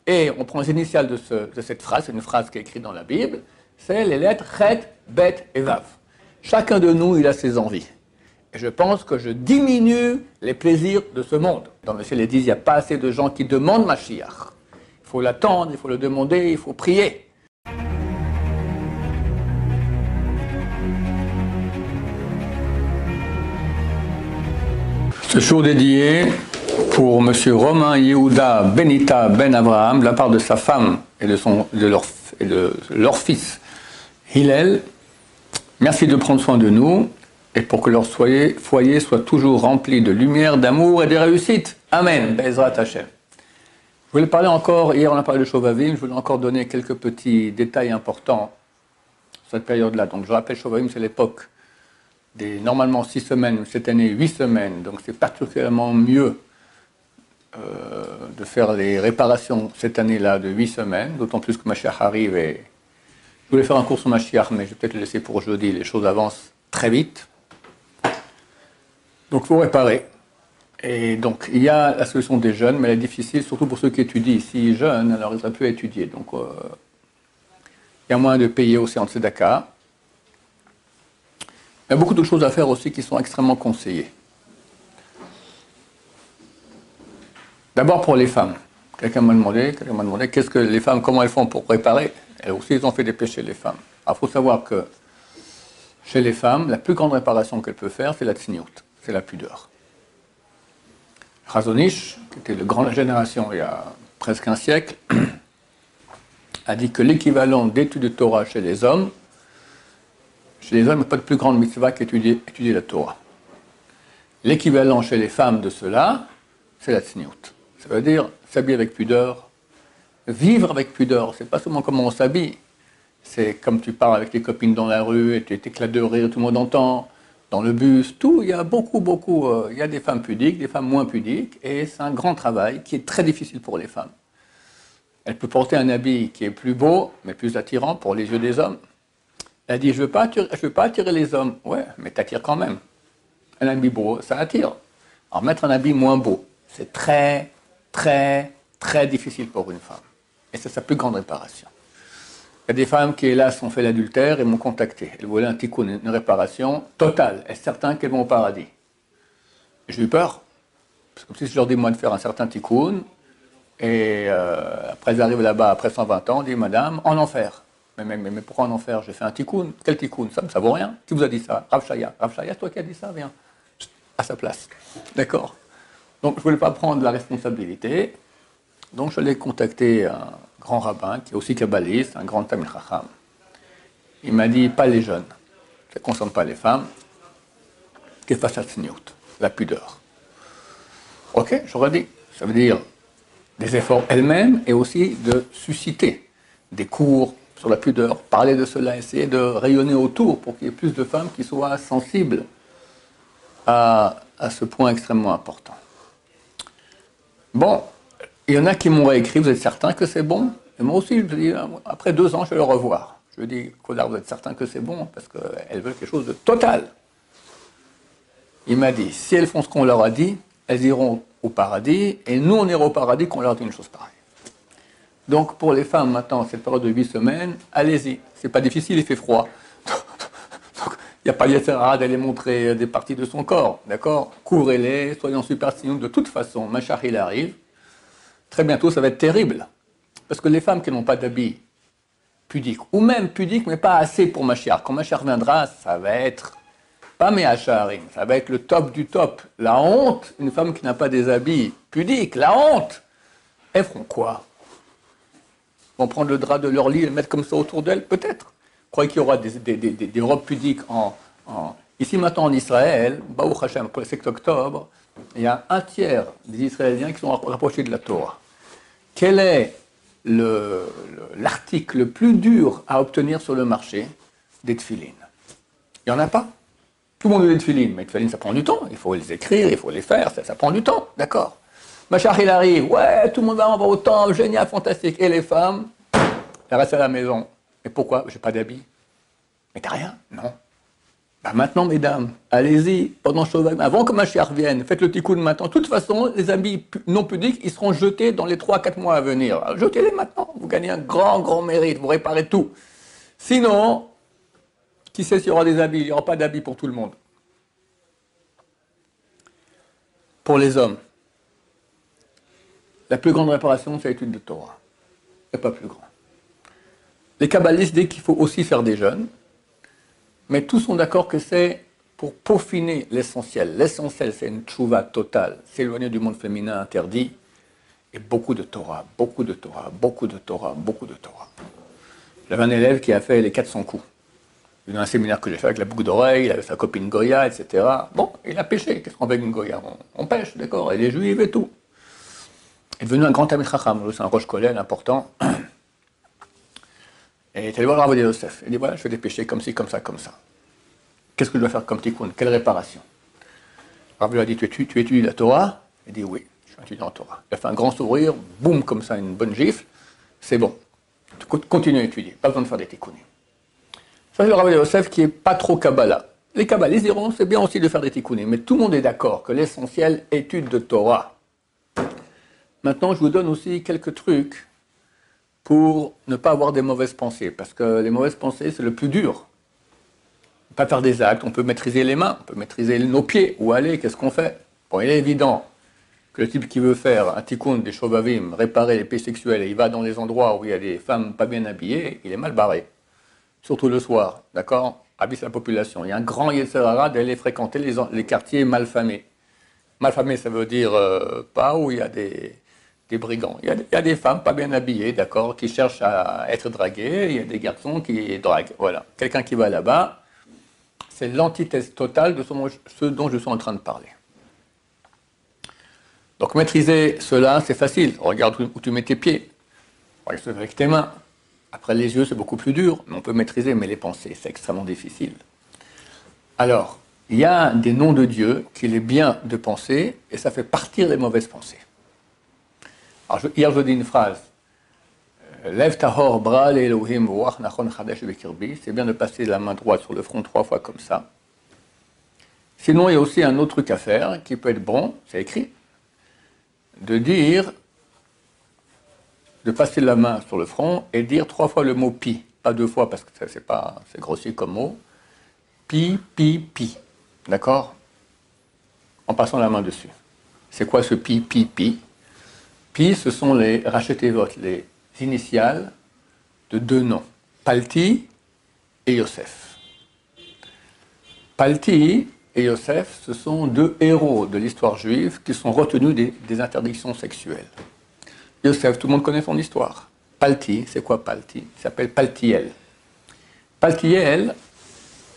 Et on prend les initiales de cette phrase, c'est une phrase qui est écrite dans la Bible, c'est les lettres Chet, Bet et Vav. Chacun de nous, il a ses envies. Et je pense que je diminue les plaisirs de ce monde. Dans le ciel, ils disent, il n'y a pas assez de gens qui demandent Mashiach. Il faut l'attendre, il faut le demander, il faut prier. Ce show dédié pour M. Romain Yehuda Benita Ben Abraham, de la part de sa femme et de leur fils Hillel. Merci de prendre soin de nous et pour que leur foyer soit toujours rempli de lumière, d'amour et de réussite. Amen. Bezrat Hashem. Je voulais parler encore, hier on a parlé de Shovavim, je voulais encore donner quelques petits détails importants sur cette période-là. Donc je rappelle, Shovavim, c'est l'époque des normalement 6 semaines, cette année 8 semaines, donc c'est particulièrement mieux de faire les réparations cette année-là de 8 semaines, d'autant plus que Mashiach arrive et je voulais faire un cours sur Mashiach, mais je vais peut-être le laisser pour jeudi, les choses avancent très vite. Donc il faut réparer. Et donc il y a la solution des jeunes, mais elle est difficile, surtout pour ceux qui étudient ici jeunes, alors ils auraient pu étudier. Donc il y a moyen de payer aussi en tzedaka. Il y a beaucoup de choses à faire aussi qui sont extrêmement conseillées. D'abord pour les femmes. Quelqu'un m'a demandé qu'est-ce que les femmes, comment elles font pour réparer. Elles aussi, ils ont fait des péchés, les femmes. Alors, il faut savoir que chez les femmes, la plus grande réparation qu'elles peuvent faire, c'est la tsniout, c'est la pudeur. Chazon-Ish, qui était le grand de la génération il y a presque un siècle, a dit que l'équivalent d'études de Torah chez les hommes, il n'y a pas de plus grande mitzvah qu'étudier la Torah. L'équivalent chez les femmes de cela, c'est la tsniout. Ça veut dire s'habiller avec pudeur, vivre avec pudeur. C'est pas seulement comment on s'habille, c'est comme tu parles avec tes copines dans la rue et tu t'éclates de rire, tout le monde entend, dans le bus, tout. Il y a beaucoup, il y a des femmes pudiques, des femmes moins pudiques, et c'est un grand travail qui est très difficile pour les femmes. Elle peut porter un habit qui est plus beau, mais plus attirant pour les yeux des hommes. Elle dit, je veux pas attirer les hommes. Ouais, mais t'attires quand même. Un habit beau, ça attire. Alors mettre un habit moins beau, c'est très, très, très difficile pour une femme. Et c'est sa plus grande réparation. Il y a des femmes qui, hélas, ont fait l'adultère et m'ont contacté. Elles voulaient un tikkun, une réparation totale. Est-ce certain qu'elles vont au paradis? J'ai eu peur. C'est comme si je leur dis, moi, de faire un certain tikkun. Et après, elles arrivent là-bas, après 120 ans, on dit, madame, en enfer. Mais pourquoi en enfer? J'ai fait un tikkun. Quel tikkun? Ça vaut rien. Qui vous a dit ça? Rav Shaya. Rav Shaya, toi qui as dit ça, viens. À sa place. D'accord? Donc, je ne voulais pas prendre la responsabilité. Donc, je l'ai contacté un grand rabbin, qui est aussi kabbaliste, un grand Tamil Chacham. Il m'a dit, pas les jeunes. Ça ne concerne pas les femmes. Kefashat tsniout, la pudeur. Ok, j'aurais dit. Ça veut dire des efforts elles-mêmes et aussi de susciter des cours sur la pudeur, parler de cela, essayer de rayonner autour pour qu'il y ait plus de femmes qui soient sensibles à ce point extrêmement important. Bon, il y en a qui m'ont réécrit, vous êtes certain que c'est bon? Et moi aussi, je dis, après 2 ans, je vais le revoir. Je lui dis, Kodar, vous êtes certain que c'est bon? Parce qu'elles veulent quelque chose de total. Il m'a dit, si elles font ce qu'on leur a dit, elles iront au paradis, et nous, on ira au paradis quand on leur dit une chose pareille. Donc, pour les femmes, maintenant, cette période de 8 semaines, allez-y. C'est pas difficile, il fait froid. Donc, il n'y a pas d'Yetzirah d'aller montrer des parties de son corps, d'accord? Couvrez-les, soyons superstitieux. De toute façon, Mashiach, il arrive. Très bientôt, ça va être terrible. Parce que les femmes qui n'ont pas d'habits pudiques, ou même pudiques, mais pas assez pour Mashiach, quand Mashiach viendra, ça va être, pas Mehacharim, ça va être le top du top. La honte, une femme qui n'a pas des habits pudiques, la honte. Elles feront quoi? Vont prendre le drap de leur lit et le mettre comme ça autour d'elles? Peut-être. Vous croyez qu'il y aura des robes pudiques Ici, maintenant, en Israël, Baruch Hashem, pour le 7 octobre, il y a 1/3 des Israéliens qui sont rapprochés de la Torah. Quel est l'article le plus dur à obtenir sur le marché? Des tefilines. Il n'y en a pas. Tout le monde veut des tefilines, mais les tefilines, ça prend du temps. Il faut les écrire, il faut les faire, ça prend du temps. D'accord. Mashiach, il arrive, ouais, tout le monde va au temple, génial, fantastique. Et les femmes, elles restent à la maison. Et pourquoi? J'ai pas d'habits. Mais t'as rien? Non. Bah maintenant, mesdames, allez-y, pendant Shovavim, avant que Mashiach revienne, faites le tikkun maintenant. De toute façon, les habits non pudiques, ils seront jetés dans les 3-4 mois à venir. Alors, jetez-les maintenant, vous gagnez un grand mérite, vous réparez tout. Sinon, qui sait s'il y aura des habits? Il n'y aura pas d'habits pour tout le monde. Pour les hommes, la plus grande réparation, c'est l'étude de Torah. Et pas plus grand. Les kabbalistes disent qu'il faut aussi faire des jeûnes, mais tous sont d'accord que c'est pour peaufiner l'essentiel. L'essentiel, c'est une tchouva totale, s'éloigner du monde féminin interdit, et beaucoup de Torah, beaucoup de Torah, beaucoup de Torah, beaucoup de Torah. J'avais un élève qui a fait les 400 coups. Il y a un séminaire que j'ai fait avec la boucle d'oreille, il avait sa copine Goya, etc. Bon, il a pêché. Qu'est-ce qu'on fait avec une Goya? On pêche, d'accord, et les juifs et tout. Il est devenu un grand Talmid Chacham, c'est un roche collène important. Et il est allé voir Rav Yosef. Il dit voilà, je fais des péchés comme ci, comme ça, comme ça. Qu'est-ce que je dois faire comme tikkun? Quelle réparation? Rav lui a dit tu étudies la Torah? Il dit oui, je suis étudiant en Torah. Il a fait un grand sourire, boum, comme ça, une bonne gifle. C'est bon. Continue à étudier, pas besoin de faire des tikkunim. Ça, c'est le Rav Yosef qui n'est pas trop Kabbalah. Les kabbalistes diront c'est bien aussi de faire des tikkunim, mais tout le monde est d'accord que l'essentiel, étude de Torah. Maintenant, je vous donne aussi quelques trucs pour ne pas avoir des mauvaises pensées, parce que les mauvaises pensées, c'est le plus dur. Pas faire des actes, on peut maîtriser les mains, on peut maîtriser nos pieds, où aller, qu'est-ce qu'on fait? Bon, il est évident que le type qui veut faire un tikkun des shovavim, réparer les péchés sexuels, et il va dans les endroits où il y a des femmes pas bien habillées, il est mal barré. Surtout le soir, d'accord? Abysse la population. Il y a un grand yetzer hara d'aller fréquenter les quartiers malfamés. Malfamés, ça veut dire pas où il y a des brigands. Il y a des femmes pas bien habillées, d'accord, qui cherchent à être draguées, il y a des garçons qui draguent. Voilà. Quelqu'un qui va là-bas, c'est l'antithèse totale de ce dont je suis en train de parler. Donc maîtriser cela, c'est facile. Regarde où tu mets tes pieds. Regarde avec tes mains. Après les yeux, c'est beaucoup plus dur, mais on peut maîtriser, mais les pensées, c'est extrêmement difficile. Alors, il y a des noms de Dieu qu'il est bien de penser, et ça fait partir les mauvaises pensées. Alors, hier, je dis une phrase. Lev tahor bra Elohim ruach nachon chadesh bekirbi. C'est bien de passer la main droite sur le front 3 fois comme ça. Sinon, il y a aussi un autre truc à faire qui peut être bon, c'est écrit, de dire, de passer la main sur le front et dire 3 fois le mot pi. Pas 2 fois parce que c'est grossier comme mot. Pi, pi, pi. D'accord? En passant la main dessus. C'est quoi ce pi, pi, pi? Pi, ce sont les rachetevot, les initiales de 2 noms, Palti et Yosef. Palti et Yosef, ce sont 2 héros de l'histoire juive qui sont retenus des interdictions sexuelles. Yosef, tout le monde connaît son histoire. Palti, c'est quoi Palti? Il s'appelle Paltiel. Paltiel,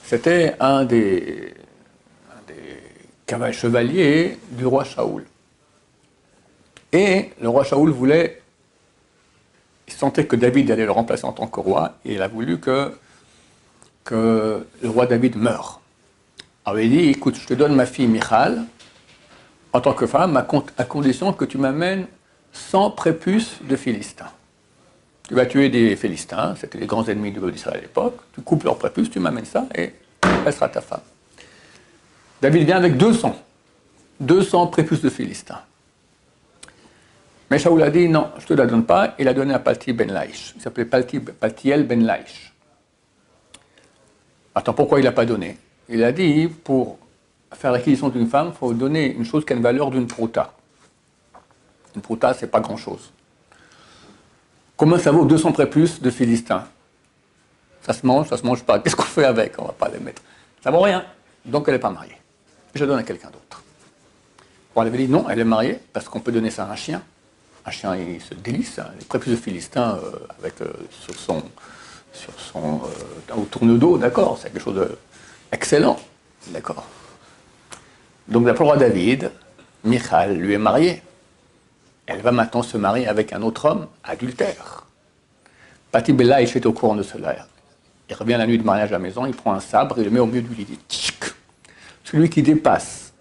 c'était un des chevaliers du roi Shaoul. Et le roi Shaoul il sentait que David allait le remplacer en tant que roi, et il a voulu que le roi David meure. Alors il dit, écoute, je te donne ma fille Michal, en tant que femme, à condition que tu m'amènes 100 prépuces de Philistins. Tu vas tuer des Philistins, c'était les grands ennemis du peuple d'Israël à l'époque, tu coupes leurs prépuces, tu m'amènes ça, et elle sera ta femme. David vient avec 200 prépuces de Philistins. Mais Shaoul a dit non, je ne te la donne pas. Il a donné à Palti ben Laish. Il s'appelait Paltiel ben Laish. Attends, pourquoi il n'a pas donné? Il a dit pour faire l'acquisition d'une femme, il faut donner une chose qui a une valeur d'une prouta. Une prouta, c'est pas grand-chose. Combien ça vaut 200 prépuces de Philistins? Ça se mange pas. Qu'est-ce qu'on fait avec? On ne va pas les mettre. Ça vaut rien. Donc elle n'est pas mariée. Je la donne à quelqu'un d'autre. Bon, elle avait dit non, elle est mariée parce qu'on peut donner ça à un chien. Un chien, il se délice, hein, les prépuces de Philistin au tourne-dos, d'accord, c'est quelque chose d'excellent, d'accord. Donc d'après le roi David, Michal lui est mariée. Elle va maintenant se marier avec un autre homme, adultère. Pati Bella est au courant de cela. Il revient la nuit de mariage à la maison, il prend un sabre, il le met au milieu du lit, il dit tchic. Celui qui dépasse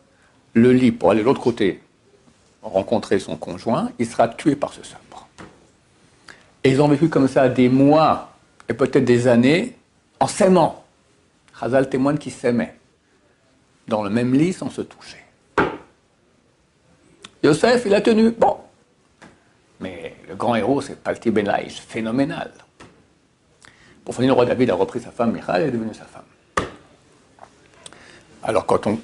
le lit pour aller de l'autre côté, rencontrer son conjoint, il sera tué par ce sabre. Et ils ont vécu comme ça des mois et peut-être des années en s'aimant. Chazal témoigne qu'ils s'aimaient. dans le même lit sans se toucher. Yosef, il a tenu. Bon. Mais le grand héros, c'est Palti Ben Laïch, phénoménal. Pour finir, le roi David a repris sa femme, Michal, et est devenue sa femme. Alors, quand on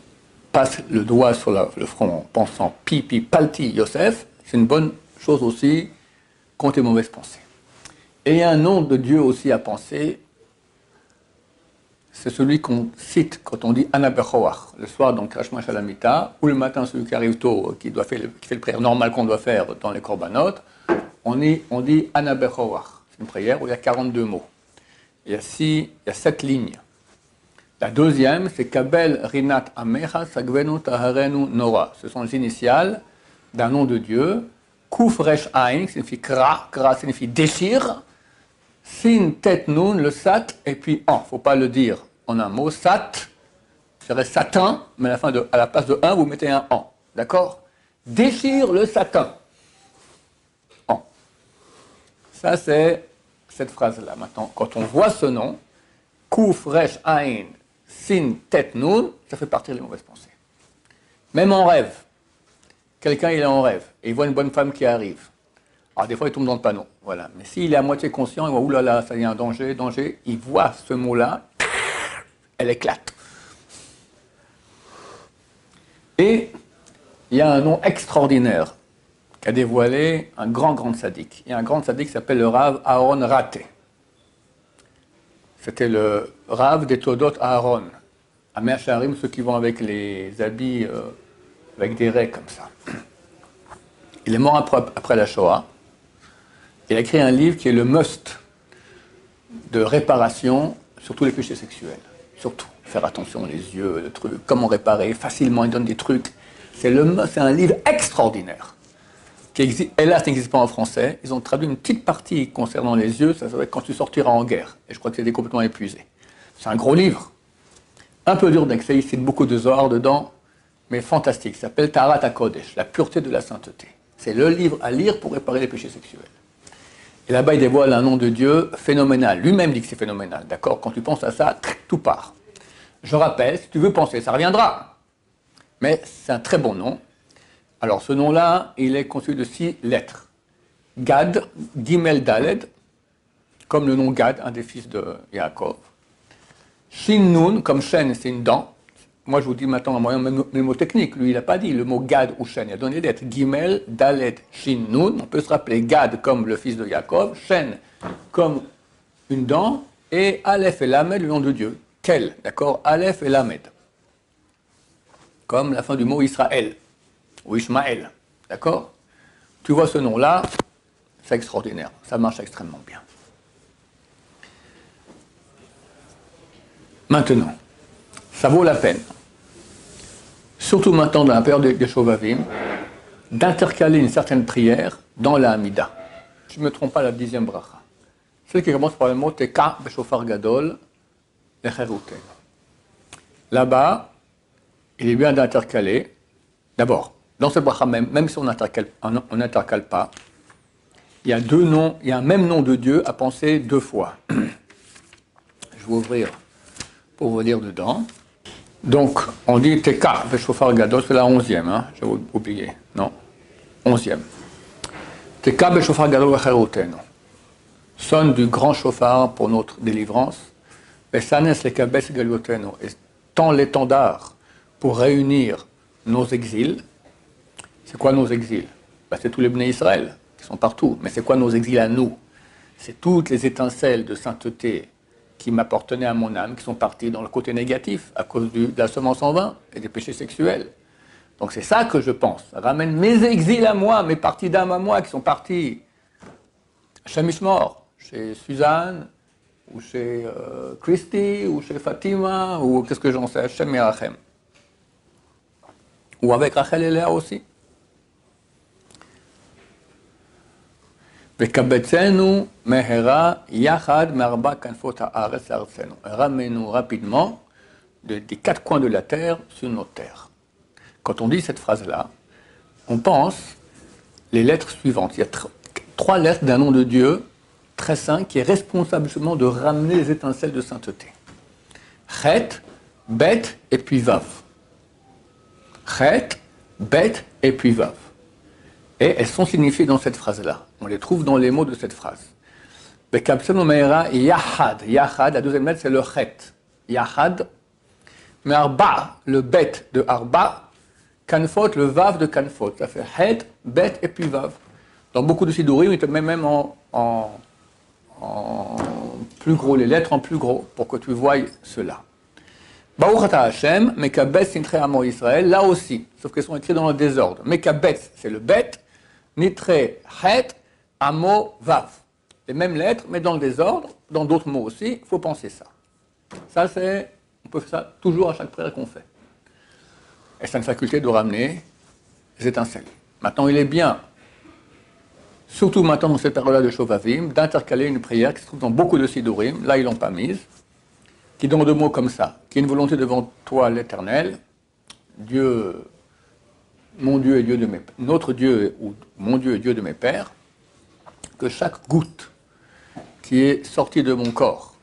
passe le doigt sur le front en pensant Pipi, Palti, Yosef, c'est une bonne chose aussi contre les mauvaises pensées. Et il y a un nom de Dieu aussi à penser, c'est celui qu'on cite quand on dit Ana Bechoach, le soir dans Krashma Shalamita, ou le matin celui qui arrive tôt, qui fait le prière normale qu'on doit faire dans les Korbanot, on dit Ana Bechoach. C'est une prière où il y a 42 mots. Il y a 7 lignes. La deuxième, c'est Kabel Rinat Amecha Sagvenu Taharenu Nora. Ce sont les initiales d'un nom de Dieu. Kuf Resh Ain, qui signifie Kra, Kra signifie déchire. Sin Tet Nun, le Sat, et puis An. Il ne faut pas le dire en un mot. Sat, serait satin, mais à la place de 1, vous mettez un An. D'accord? Déchire le satin. An. Ça, c'est cette phrase-là. Maintenant, quand on voit ce nom, Kuf Resh Ain, Sin Tet Nun, ça fait partir les mauvaises pensées. Même en rêve. Quelqu'un, il est en rêve, et il voit une bonne femme qui arrive. Alors, des fois, il tombe dans le panneau. Voilà. Mais s'il est à moitié conscient, il voit, oulala, ça y est, un danger, danger. Il voit ce mot-là, elle éclate. Et il y a un nom extraordinaire qu'a dévoilé un grand sadique. Il y a un grand sadique qui s'appelle le Rav Aaron Raté. C'était le Rav des Todot Aaron. À Mea Shearim, ceux qui vont avec les habits, avec des raies comme ça. Il est mort après la Shoah. Il a écrit un livre qui est le must de réparation sur tous les péchés sexuels. Surtout, faire attention, les yeux, le truc, comment réparer, facilement, il donne des trucs. C'est un livre extraordinaire. Hélas, n'existe pas en français. Ils ont traduit une petite partie concernant les yeux, ça va être quand tu sortiras en guerre. Et je crois que c'était complètement épuisé. C'est un gros livre. Un peu dur d'accès, il cite beaucoup de Zohar dedans, mais fantastique. Ça s'appelle Taharat HaKodesh, la pureté de la sainteté. C'est le livre à lire pour réparer les péchés sexuels. Et là-bas, il dévoile un nom de Dieu phénoménal. Lui-même dit que c'est phénoménal, d'accord? Quand tu penses à ça, tout part. Je rappelle, si tu veux penser, ça reviendra. Mais c'est un très bon nom. Alors, ce nom-là, il est constitué de 6 lettres. Gad, Gimel Daled, comme le nom Gad, un des fils de Yaakov. Shin Nun, comme Shen, c'est une dent. Moi, je vous dis maintenant un moyen mémotechnique. Lui, il n'a pas dit le mot Gad ou Shen. Il a donné des lettres. Gimel, Dalet, Shin, Nun. On peut se rappeler Gad comme le fils de Yaakov, Shen comme une dent, et Aleph et Lamed, le nom de Dieu. Kel, d'accord? Aleph et Lamed. Comme la fin du mot Israël, ou Ishmaël, d'accord? Tu vois ce nom-là, c'est extraordinaire. Ça marche extrêmement bien. Maintenant, ça vaut la peine, surtout maintenant dans la période des Shovavim, d'intercaler une certaine prière dans la Hamida. Je ne me trompe pas, la 10e bracha. Celle qui commence par le mot Teka Beshofar Gadol Lecheruten. Là-bas, il est bien d'intercaler. D'abord, dans cette bracha même si on n'intercale pas, il y a 2 noms, il y a un même nom de Dieu à penser 2 fois. Je vais ouvrir pour vous lire dedans. Donc, on dit Teka, Beshofar Gadol, c'est la 11e, hein, j'avais oublié. Non, 11e. Teka Beshofar Gadol Lecheruten. Sonne du grand chauffard pour notre délivrance. Besanes lekabes galiotenu. Et tend l'étendard pour réunir nos exils. C'est quoi nos exils? C'est tous les Bnei Israël qui sont partout. Mais c'est quoi nos exils à nous? C'est toutes les étincelles de sainteté qui m'appartenaient à mon âme, qui sont parties dans le côté négatif à cause de la semence en vain et des péchés sexuels. Donc c'est ça que je pense. Ça ramène mes exils à moi, mes parties d'âme à moi qui sont parties chez Mishmor, chez Suzanne, ou chez Christy, ou chez Fatima, ou qu'est-ce que j'en sais, chez Mirachem. Ou avec Rachel et Léa aussi. Vekabetzenu mehera yachad marba kanfot haaretz artzenu. Ramène-nous rapidement des 4 coins de la terre sur notre terre. Quand on dit cette phrase-là, on pense les lettres suivantes. Il y a 3 lettres d'un nom de Dieu très saint qui est responsable justement de ramener les étincelles de sainteté. Chet, Bet et puis Vav. chet, bet et puis vav. Et elles sont signifiées dans cette phrase-là. On les trouve dans les mots de cette phrase. Bekabsenu meira yahad. Yahad, la deuxième lettre, c'est le chet. Yahad. Mais arba, le bet de arba. Kanfot, le vav de kanfot. Ça fait het, bet et puis vav. Dans beaucoup de sidourim, il te met même en plus gros, les lettres en plus gros, pour que tu voies cela. Baruch ata Hashem, Mekabetz Nitre Amo Israël, là aussi, sauf qu'elles sont écrites dans le désordre. Mekabetz, c'est le bet, Nitre Het, Amo Vav. Les mêmes lettres, mais dans le désordre, dans d'autres mots aussi, il faut penser ça. Ça, on peut faire ça toujours à chaque prière qu'on fait. Et c'est une faculté de ramener les étincelles. Maintenant, il est bien, surtout maintenant dans cette période-là de Shovavim, d'intercaler une prière qui se trouve dans beaucoup de Sidurim, là ils l'ont pas mise, qui donne deux mots comme ça, qui est une volonté devant toi l'Éternel, Dieu, mon Dieu et Dieu de mes, notre Dieu ou mon Dieu et Dieu de mes pères, que chaque goutte qui est sortie de mon corps,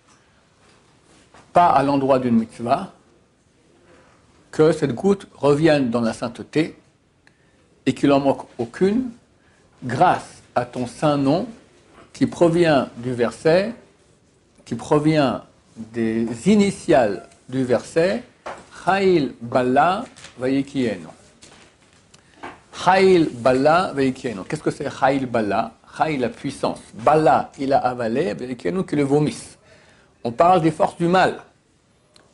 pas à l'endroit d'une mitzvah, que cette goutte revienne dans la sainteté et qu'il n'en manque aucune, grâce à ton saint nom qui provient du verset, qui provient des initiales du verset Chail Bala Vayikienu. Chail Bala Vayikienu. Qu'est-ce que c'est Chail Bala? Chail, la puissance. Bala, il a avalé, Vayikienu, qui le vomisse. On parle des forces du mal.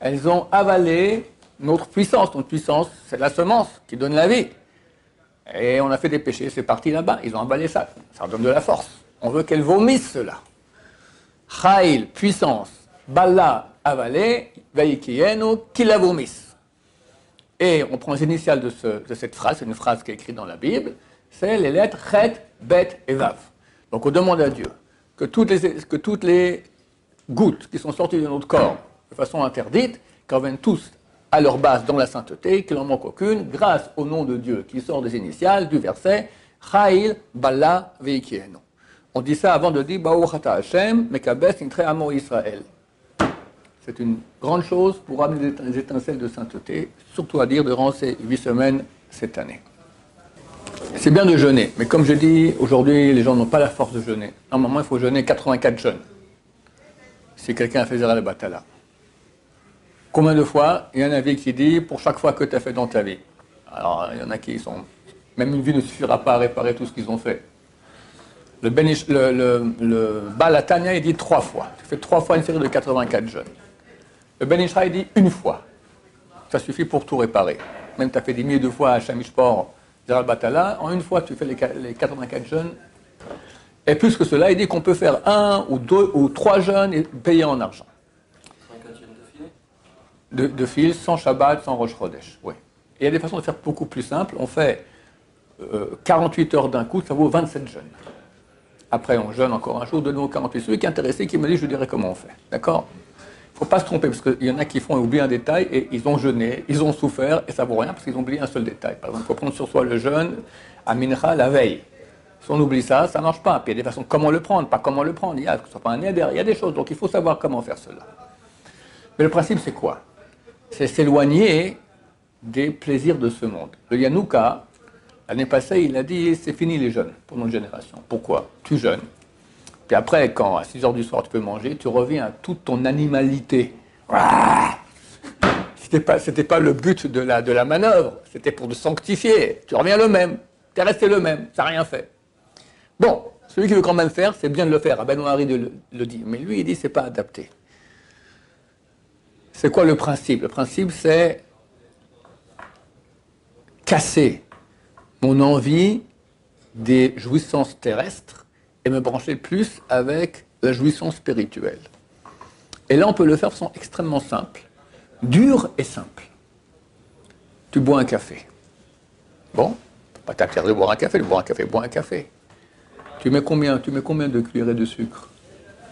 Elles ont avalé notre puissance. Notre puissance, c'est la semence qui donne la vie. Et on a fait des péchés, c'est parti là-bas. Ils ont avalé ça. Ça donne de la force. On veut qu'elles vomissent cela. Chail, puissance. Bala, avalé, Vayikienu, qui la vomisse. Et on prend les initiales de cette phrase, c'est une phrase qui est écrite dans la Bible, c'est les lettres Chet, Bet et Vav. Donc on demande à Dieu que toutes les gouttes qui sont sorties de notre corps de façon interdite, qu'elles reviennent tous à leur base dans la sainteté, qu'il n'en manque aucune, grâce au nom de Dieu qui sort des initiales du verset Chail, Bala, Vayikienu. On dit ça avant de dire Baruch ata Hashem, Mekabetz Nitre Amo Israël. C'est une grande chose pour amener des étincelles de sainteté, surtout à dire durant ces 8 semaines cette année. C'est bien de jeûner, mais comme je dis, aujourd'hui, les gens n'ont pas la force de jeûner. Normalement, il faut jeûner 84 jeûnes. Si quelqu'un a fait Zera Batala. Combien de fois? Il y a un avis qui dit, pour chaque fois que tu as fait dans ta vie. Alors, il y en a qui sont... Même une vie ne suffira pas à réparer tout ce qu'ils ont fait. Le Baal HaTanya, il dit 3 fois. Tu fais 3 fois une série de 84 jeûnes. Le Ben Ishraï dit une fois. Ça suffit pour tout réparer. Même tu as fait des milliers de fois à Shamishpor, Zeral Batala, en une fois tu fais les 84 jeûnes. Et plus que cela, il dit qu'on peut faire 1 ou 2 ou 3 jeûnes et payer en argent. 84 jeûnes de fil, sans Shabbat, sans Rosh Chodesh. Oui. Et il y a des façons de faire beaucoup plus simples. On fait 48 heures d'un coup, ça vaut 27 jeûnes. Après, on jeûne encore un jour, de nouveau 48. Celui qui est intéressé, qui me dit, je lui dirai comment on fait. D'accord? Il ne faut pas se tromper, parce qu'il y en a qui font oublier un détail, et ils ont jeûné, ils ont souffert, et ça ne vaut rien, parce qu'ils ont oublié un seul détail. Par exemple, il faut prendre sur soi le jeûne à Mincha la veille. Si on oublie ça, ça ne marche pas. Puis il y a des façons comment le prendre, pas comment le prendre. Il y a, que ce soit pas un neder, il y a des choses, donc il faut savoir comment faire cela. Mais le principe, c'est quoi? C'est s'éloigner des plaisirs de ce monde. Le Yanouka, l'année passée, il a dit, c'est fini les jeûnes pour notre génération. Pourquoi? Tu jeûnes. Puis après, quand à 6 heures du soir tu peux manger, tu reviens à toute ton animalité. C'était pas le but de la manœuvre, c'était pour te sanctifier. Tu reviens le même, tu es resté le même, ça n'a rien fait. Bon, celui qui veut quand même faire, c'est bien de le faire. Abba Noari le dit. Mais lui, il dit, c'est pas adapté. C'est quoi le principe? Le principe, c'est casser mon envie des jouissances terrestres et me brancher plus avec la jouissance spirituelle. Et là, on peut le faire de façon extrêmement simple, dure et simple. Tu bois un café. Bon, pas t'interdire de boire un café, bois un café. Tu mets combien de cuillerées de sucre?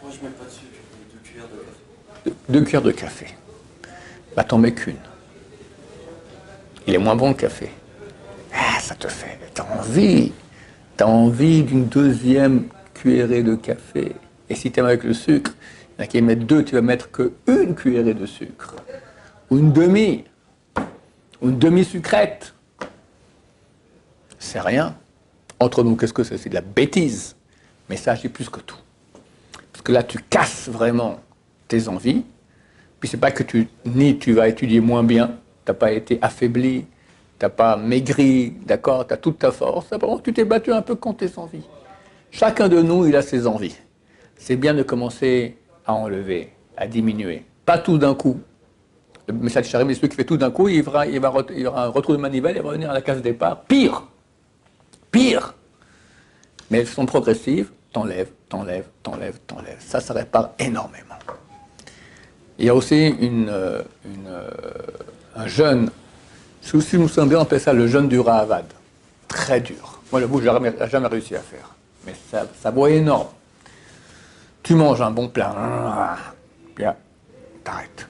Moi, je mets pas de sucre, je mets 2 cuillères de café. 2 cuillères de café. Bah, t'en mets qu'une. Il est moins bon le café. Ah, ça te fait, t'as envie d'une deuxième cuillerée de café. Et si tu aimes avec le sucre, il y en a qui mettent 2, tu vas mettre qu'une cuillerée de sucre. Ou une demi sucrète. c'est rien. Entre nous, qu'est-ce que c'est? C'est de la bêtise. Mais ça agit plus que tout. Parce que là, tu casses vraiment tes envies. Puis c'est pas que ni tu vas étudier moins bien, tu n'as pas été affaibli, tu n'as pas maigri, d'accord, tu as toute ta force. Simplement, tu t'es battu un peu contre tes envies. Chacun de nous, il a ses envies. C'est bien de commencer à enlever, à diminuer. Pas tout d'un coup. Le message Charim, c'est celui qui fait tout d'un coup, il y aura un retour de manivelle, il va revenir à la case départ. Pire. Mais elles sont progressives, t'enlèves. Ça répare énormément. Il y a aussi un jeûne, si je me souviens bien, on appelle ça le jeûne du Rahavad. Très dur. Moi, le bout, je n'ai jamais réussi à faire. Mais ça boit énorme. Tu manges un bon plat, bien, t'arrêtes.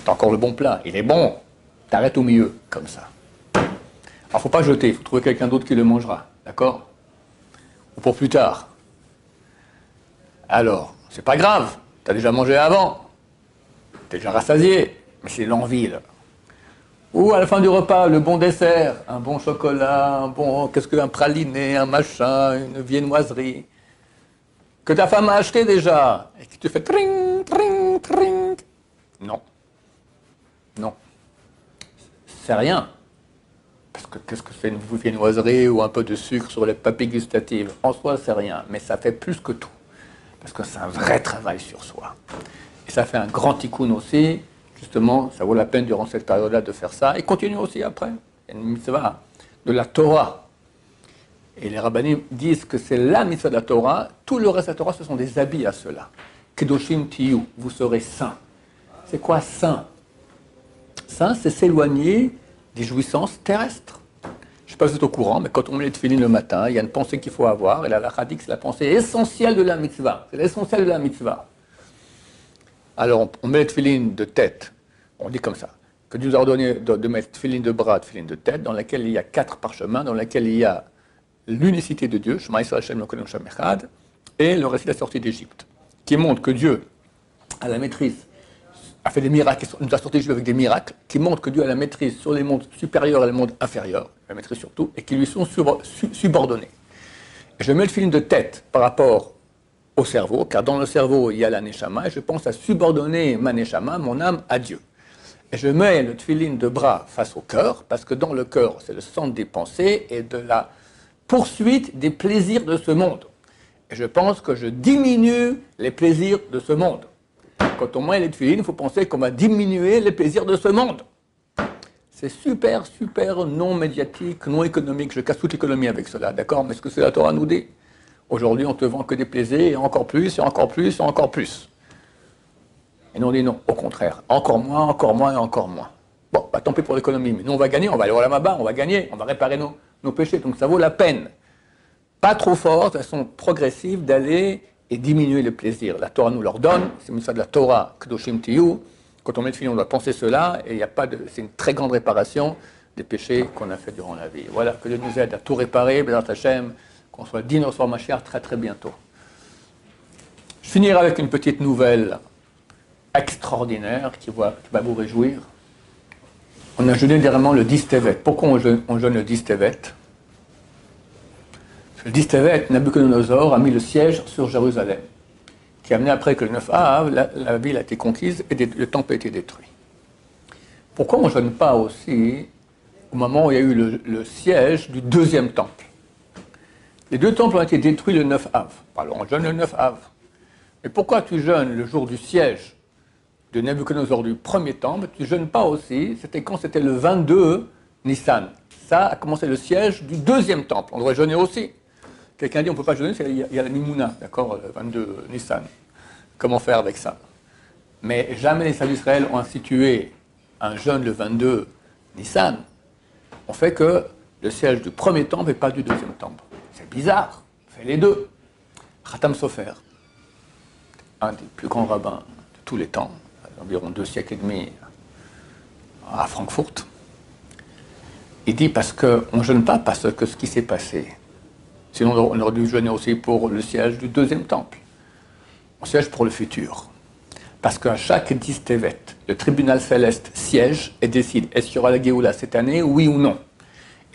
T'as encore le bon plat, il est bon, t'arrêtes au milieu, comme ça. Alors, il ne faut pas jeter, il faut trouver quelqu'un d'autre qui le mangera, d'accord? Ou pour plus tard. Alors, c'est pas grave, t'as déjà mangé avant, t'es déjà rassasié, mais c'est l'envie, là. Ou à la fin du repas, le bon dessert, un bon chocolat, un praliné, un machin, une viennoiserie, que ta femme a acheté déjà, et qui te fait tring, tring, tring. Non. C'est rien. Parce que qu'est-ce que c'est une viennoiserie ou un peu de sucre sur les papilles gustatives? En soi, c'est rien, mais ça fait plus que tout. Parce que c'est un vrai travail sur soi. Et ça fait un grand tikkun aussi. Justement, ça vaut la peine durant cette période-là de faire ça. Et continue aussi après. Il y a une mitzvah de la Torah. Et les rabbanim disent que c'est la mitzvah de la Torah. Tout le reste de la Torah, ce sont des habits à cela. Kedoshim tiyu, vous serez saints. C'est quoi saint? Saint, c'est s'éloigner des jouissances terrestres. Je ne sais pas si vous êtes au courant, mais quand on met les tefillin le matin, il y a une pensée qu'il faut avoir. Et la halakha dit que c'est la pensée essentielle de la mitzvah. C'est l'essentiel de la mitzvah. Alors, on met les tefillin de tête. On dit comme ça. Que Dieu nous a ordonné de mettre tefillin de bras, tefillin de tête, dans laquelle il y a 4 parchemins, dans laquelle il y a l'unicité de Dieu, Shema Yisrael Hashem Elokeinu Hashem Echad, et le récit de la sortie d'Égypte, qui montre que Dieu a la maîtrise, a fait des miracles, nous a sorti d'Égypte avec des miracles, qui montrent que Dieu a la maîtrise sur les mondes supérieurs et les mondes inférieurs, la maîtrise sur tout, et qui lui sont subordonnés. Et je mets le film de tête par rapport au cerveau, car dans le cerveau, il y a la neshama, et je pense à subordonner ma neshama, mon âme, à Dieu. Et je mets le tefillin de bras face au cœur, parce que dans le cœur, c'est le centre des pensées et de la poursuite des plaisirs de ce monde. Et je pense que je diminue les plaisirs de ce monde. Quand on met les tefillin, il faut penser qu'on va diminuer les plaisirs de ce monde. C'est super non médiatique, non économique. Je casse toute l'économie avec cela, d'accord? Mais ce que c'est la Torah nous dit. Aujourd'hui, on te vend que des plaisirs, et encore plus, et encore plus, et encore plus. Et nous, on dit non, au contraire. Encore moins, et encore moins. Bon, bah, tant pis pour l'économie, mais nous, on va gagner, on va aller au Lamaba, on va gagner, on va réparer nos péchés. Donc ça vaut la peine. Pas trop fort, de façon progressive, d'aller et diminuer les plaisirs. La Torah nous leur donne, c'est ça de la Torah, Kedoshim Tiyu. Quand on met le film, on doit penser cela, et c'est une très grande réparation des péchés qu'on a fait durant la vie. Voilà, que Dieu nous aide à tout réparer, Bézat Hashem, qu'on soit digne au soir Mashiach très bientôt. Je finirai avec une petite nouvelle extraordinaire qui va vous réjouir. On a jeûné dernièrement le 10 Tevet. Pourquoi on jeûne le 10 Tevet? Le 10 Tevet, Nabuchodonosor a mis le siège sur Jérusalem, qui a amené après que le 9 Av, la ville a été conquise et le temple a été détruit. Pourquoi on ne jeûne pas aussi au moment où il y a eu le siège du deuxième temple? Les 2 temples ont été détruits le 9 Av. Alors on jeûne le 9 Av. Mais pourquoi tu jeûnes le jour du siège de Nabuchodonosor du premier temple? Tu ne jeûnes pas aussi, c'était le 22 Nissan. Ça a commencé le siège du deuxième temple. On devrait jeûner aussi. Quelqu'un dit on ne peut pas jeûner, il y a la Mimouna, d'accord, le 22 Nissan. Comment faire avec ça? Mais jamais les sages d'Israël ont institué un jeûne le 22 Nissan. On fait que le siège du premier temple et pas du deuxième temple. C'est bizarre, on fait les deux. Khatam Sofer, un des plus grands rabbins de tous les temps, environ 2 siècles et demi à Francfort, il dit parce qu'on ne jeûne pas parce que ce qui s'est passé. Sinon, on aurait dû jeûner aussi pour le siège du deuxième temple. On siège pour le futur. Parce qu'à chaque 10 Tevet, le tribunal céleste siège et décide est-ce qu'il y aura la Géoula cette année, oui ou non.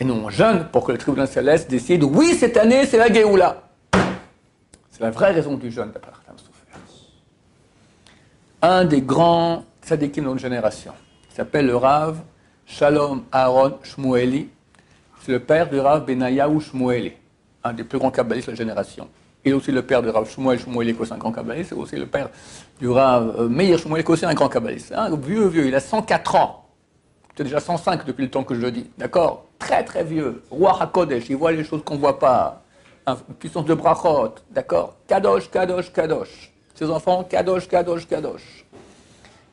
Et nous, on jeûne pour que le tribunal céleste décide, oui, cette année, c'est la Géoula. C'est la vraie raison du jeûne, d'après Khatam Sofer. Un des grands tzadikim de notre génération, il s'appelle le Rav Shalom Aaron Shmueli. C'est le père du Rav Benayahu Shmueli, un des plus grands kabbalistes de la génération. Il est aussi le père du Rav Shmuel Shmueli, qui est aussi un grand kabbaliste. C'est aussi le père du Rav Meir Shmueli, qui est aussi un grand kabbaliste. Un vieux, il a 104 ans. C'est déjà 105 depuis le temps que je le dis. D'accord? Très, très vieux. Roi HaKodesh, il voit les choses qu'on ne voit pas. Une puissance de brachot. D'accord? Kadosh, Kadosh, Kadosh. Ses enfants, Kadosh, Kadosh, Kadosh.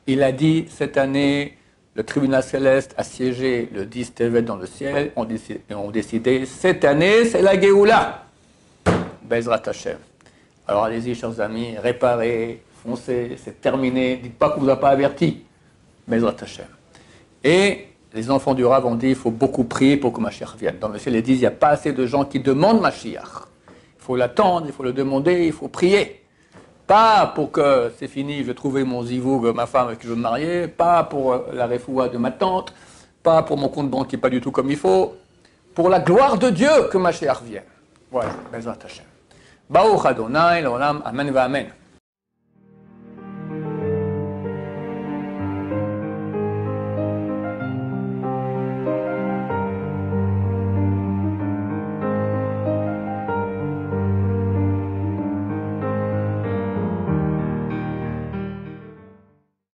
Il a dit, cette année, le tribunal céleste a siégé le 10 Tevet dans le ciel. Et ont décidé, cette année, c'est la Géoula. Bezrat Hashem. Alors allez-y, chers amis, réparez, foncez, c'est terminé. Dites pas qu'on ne vous a pas averti. Bezrat Hashem. Et les enfants du Rav ont dit, il faut beaucoup prier pour que Mashiach vienne. Dans le ciel, ils disent, il n'y a pas assez de gens qui demandent Mashiach. Il faut l'attendre, il faut le demander, il faut prier. Pas pour que c'est fini, je vais trouver mon zivoug, ma femme avec qui je veux me marier, pas pour la refoua de ma tante, pas pour mon compte banque qui n'est pas du tout comme il faut, pour la gloire de Dieu que Mashiach vienne. Voilà, Bezrat Hashem. Baruch Adonai, l'olam, amen va amen.